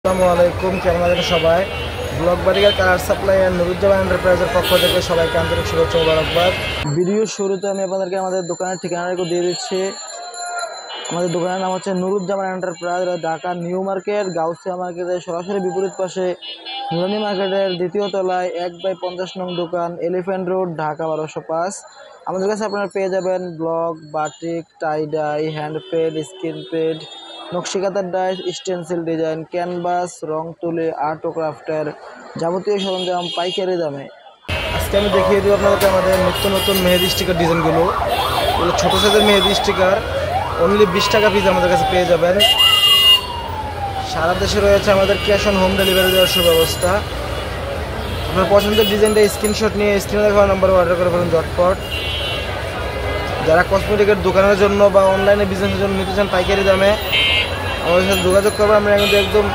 আসসালামু আলাইকুম, কেমন আছেন সবাই? ব্লক বাড়িঘাট কালার সাপ্লাই আর নুরুজ্জামান এন্টারপ্রাইজের পক্ষ থেকে সবাইকে আন্তরিক শুভেচ্ছা ও মোবারকবাদ। ভিডিওর শুরুতে আমি আপনাদেরকে আমাদের দোকানের ঠিকানাটুকু দিয়ে দিচ্ছি। আমাদের দোকানের নাম হচ্ছে Nuruzzaman enterprise, Dhaka new market, Gausia মার্কেটের সরাসরি বিপরীত পাশে নুরানি মার্কেটের দ্বিতীয় তলায় 1/50 নং দোকান, এলিফ্যান্ট রোড, ঢাকা 1205। আমাদের কাছে আপনারা পেয়ে যাবেন block, batik, tie dye, hand paint, screen paint, নকশিকাতার ডাইস, স্টেনসিল ডিজাইন, ক্যানভাস, রং তুলি, আর্ট ও ক্রাফটের যাবতীয় সরঞ্জাম পাইকারি দামে। আজকে আমি দেখিয়ে দেবো আপনাদেরকে আমাদের নিত্য নতুন মেহেদি স্টিকার ডিজাইনগুলো। এগুলো ছোটো সাইজের মেহেদি স্টিকার, অনলি 20 টাকা পিস আমাদের কাছে পেয়ে যাবেন। সারা দেশে রয়েছে আমাদের ক্যাশ অন হোম ডেলিভারি দেওয়ার সুব্যবস্থা। আপনার পছন্দের ডিজাইনটা স্ক্রিনশট নিয়ে স্ক্রিনে দেখানো নাম্বারে অর্ডার করে ফেলুন ঝটপট। যারা কসমেটিকের দোকানের জন্য বা অনলাইনে বিজনেসের জন্য নিতে চান পাইকারি দামে, আমাদের সাথে যোগাযোগ করবেন। আমরা কিন্তু একদম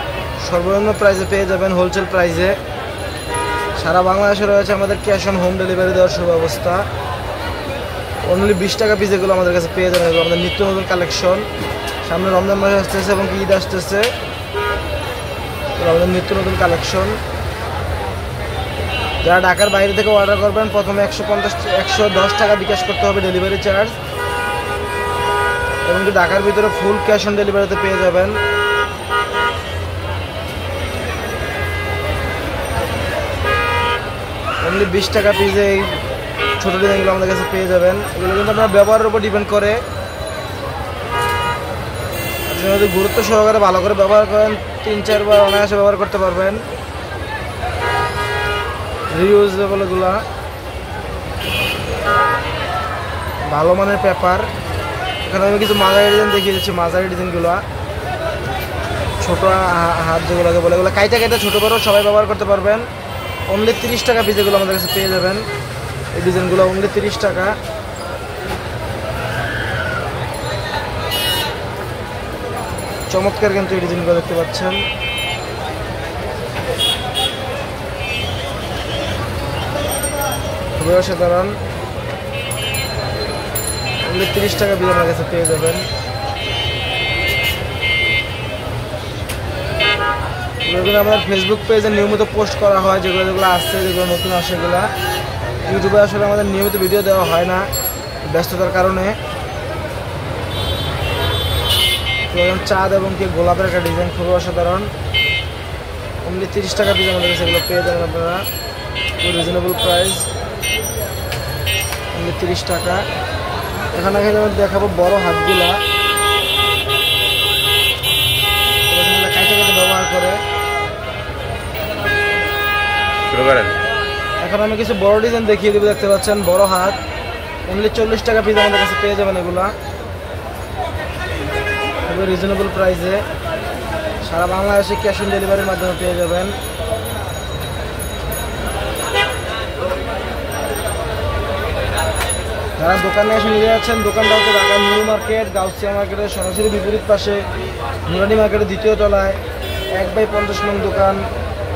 সর্বনিম্ন প্রাইসে পেয়ে যাবেন, হোলসেল প্রাইসে। সারা বাংলাদেশে রয়েছে আমাদের ক্যাশ অন হোম ডেলিভারি দেওয়ার সুব্যবস্থা। অনলি 20 টাকা পিস এগুলো আমাদের কাছে পেয়ে যাবেন। এগুলো আমাদের নিত্য নতুন কালেকশন। সামনে রমজান মাস আসতেছে এবং ঈদ আসতেছে, আমাদের নিত্য নতুন কালেকশন। যারা ঢাকার বাইরে থেকে অর্ডার করবেন, প্রথমে 110 টাকা বিকাশ করতে হবে ডেলিভারি চার্জ, এবং ঢাকার ভিতরে ফুল ক্যাশ অন ডেলিভারিতে পেয়ে যাবেন। অনলি 20 টাকা পিসে এই ছোটো ডিজাইনগুলো আমাদের কাছে পেয়ে যাবেন। এগুলো কিন্তু আপনার ব্যবহারের উপর ডিপেন্ড করে। আপনি যদি গুরুত্ব সহকারে ভালো করে ব্যবহার করেন, 3-4 বার অনায়াসে ব্যবহার করতে পারবেন। রিউজেবল এগুলা, ভালো মানের পেপার। এখানে আমি কিছু মাঝারি ডিজাইন দেখিয়ে দিচ্ছি। মাঝারি ডিজাইনগুলো ছোটো হাত যেগুলোকে বলে, এগুলো কাইটা ছোটো বড়ো সবাই ব্যবহার করতে পারবেন। অনলি 30 টাকা পিস এগুলো আমাদের কাছে পেয়ে যাবেন। এই ডিজাইনগুলো অনলি 30 টাকা। চমৎকার কিন্তু এই ডিজাইনগুলো দেখতে পাচ্ছেন। খুবই অসাধারণ। অনলি 30 টাকা পিস আমার কাছে পেয়ে যাবেন। এগুলো আমাদের ফেসবুক পেজে নিয়মিত পোস্ট করা হয়, যেগুলো আসছে, যেগুলো নতুন আসে। এগুলো ইউটিউবে আসলে আমাদের নিয়মিত ভিডিও দেওয়া হয় না ব্যস্ততার কারণে। চাঁদ এবং কি গোলাপের একটা ডিজাইন, খুবই অসাধারণ। অনলি 30 টাকা পিস আমাদের কাছে এগুলো পেয়ে যাবেন আপনারা, রিজনেবল প্রাইস, অনলি 30 টাকা। এখানে দেখাবো বড় হাতগুলা, ব্যবহার করে। এখন আমি কিছু বড় ডিজাইন দেখিয়ে দেবো। দেখতে পাচ্ছেন বড় হাত, অনলি 40 টাকা পিস আমাদের কাছে পেয়ে যাবেন। এগুলা খুবই রিজনেবল প্রাইসে সারা বাংলাদেশে ক্যাশ অন ডেলিভারির মাধ্যমে পেয়ে যাবেন। যারা দোকানে এসে নিয়ে যাচ্ছেন, দোকানটা হচ্ছে ঢাকা নিউ মার্কেট, গাউসিয়া মার্কেটের সরাসরি বিপরীত পাশে নুরানি মার্কেটের দ্বিতীয় তলায় 1/50 নং দোকান,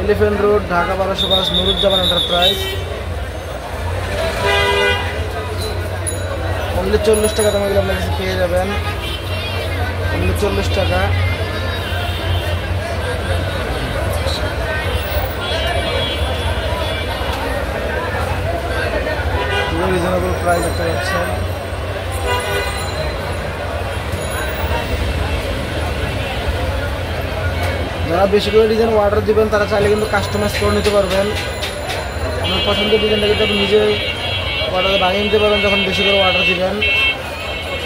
elephant road, Dhaka 1205, Nuruzzaman enterprise. Only 40 টাকা দামে আপনার কাছে পেয়ে যাবেন। অনলি 40 টাকা। রিজনেবল প্রাইস দেখতে পাচ্ছেন। যারা বেশি করে ডিজাইন অর্ডার দিবেন, তারা চাইলে কিন্তু কাস্টমাইজ করে নিতে পারবেন। আপনার পছন্দের ডিজাইনটা কিন্তু আপনি নিজে অর্ডারে বানিয়ে নিতে পারবেন যখন বেশি করে অর্ডার দিবেন।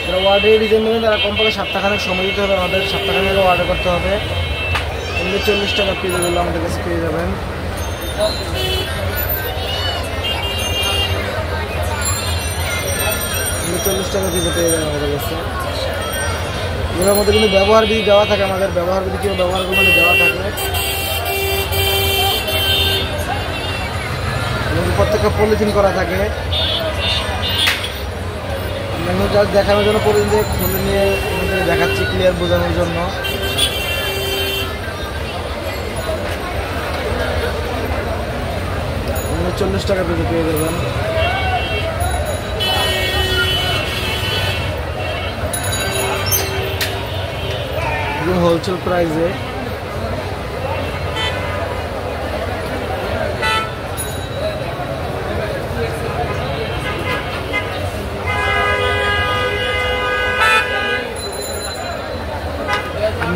যারা অর্ডারে ডিজাইন নেবেন, তারা কমপক্ষে সপ্তাহখানেক সময় দিতে হবে। আমাদের সপ্তাহখানেক অর্ডার করতে হবে। অনলি 40 টাকা পিস এগুলো আমাদের কাছে পেয়ে যাবেন। অনলি 40 টাকা পিস পেয়ে যাবেন আমাদের কাছে। এগুলোর মধ্যে কিন্তু ব্যবহার বিধি দেওয়া থাকে, আমাদের ব্যবহার বিধি কেউ ব্যবহার করলে দেওয়া থাকে, এবং প্রত্যেকটা পলিথিন করা থাকে। জাস্ট দেখানোর জন্য পলিথিন দিয়ে খুলে নিয়ে দেখাচ্ছি, ক্লিয়ার বোঝানোর জন্য। 40 টাকা পিস পেয়ে যাবেন। হোলসেল প্রাইসে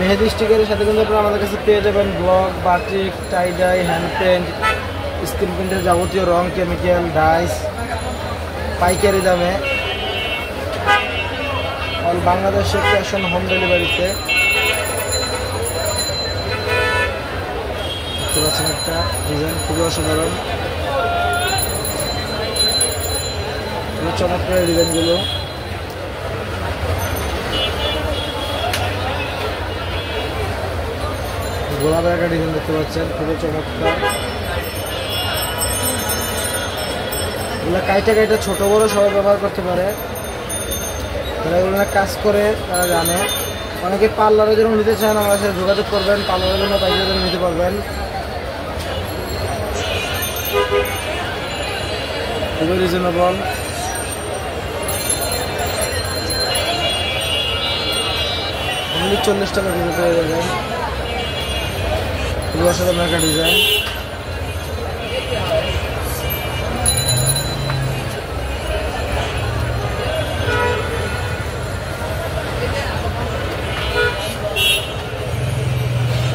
মেহেদি স্টিকারের সাথে কিন্তু আপনারা আমাদের কাছে পেয়ে যাবেন block, batik, tie dye, hand paint, screen প্রিন্টের যাবতীয় রং, কেমিক্যাল, ডাইস পাইকারি দামে অল বাংলাদেশে ক্যাশ অন হোম ডেলিভারিতে। দেখতে পাচ্ছেন একটা ডিজাইন খুবই অসাধারণ, খুবই চমৎকার ডিজাইনগুলো। গোলাপের একটা ডিজাইন দেখতে পাচ্ছেন, খুবই চমৎকার। এগুলো কাইটা কাইটা ছোট বড় সবাই ব্যবহার করতে পারে, যারা এগুলো কাজ করে তারা জানে। অনেকে পার্লারের জন্য নিতে চান, আমাদের সাথে যোগাযোগ করবেন, পার্লারের জন্য পাইকারি জন্য নিতে পারবেন। খুবই রিজনেবল। অনলি 40 টাকা দিয়ে পেয়ে যাবেন। খুবই অসাধারণ একটা ডিজাইন।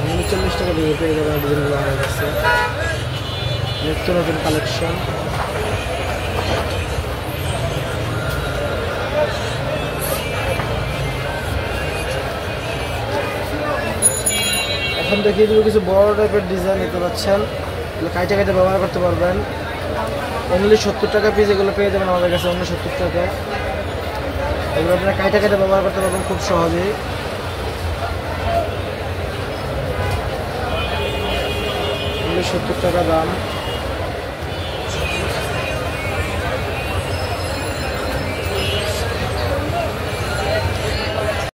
অনলি 40 টাকা দিয়ে পেয়ে যাবেন ডিজাইনগুলো আমাদের কাছে। নিত্য নতুন কালেকশন। এখন দেখিয়ে দেবো কিছু বড় টাইপের ডিজাইন নিতে পাচ্ছেন, কাইটা কাইটা ব্যবহার করতে পারবেন। অনলি 70 টাকা পিস এগুলো পেয়ে যাবেন আমাদের কাছে, অনলি 70 টাকা। এগুলো আপনারা কাইটা কাইটা ব্যবহার করতে পারবেন খুব সহজেই। অনলি 70 টাকা দাম।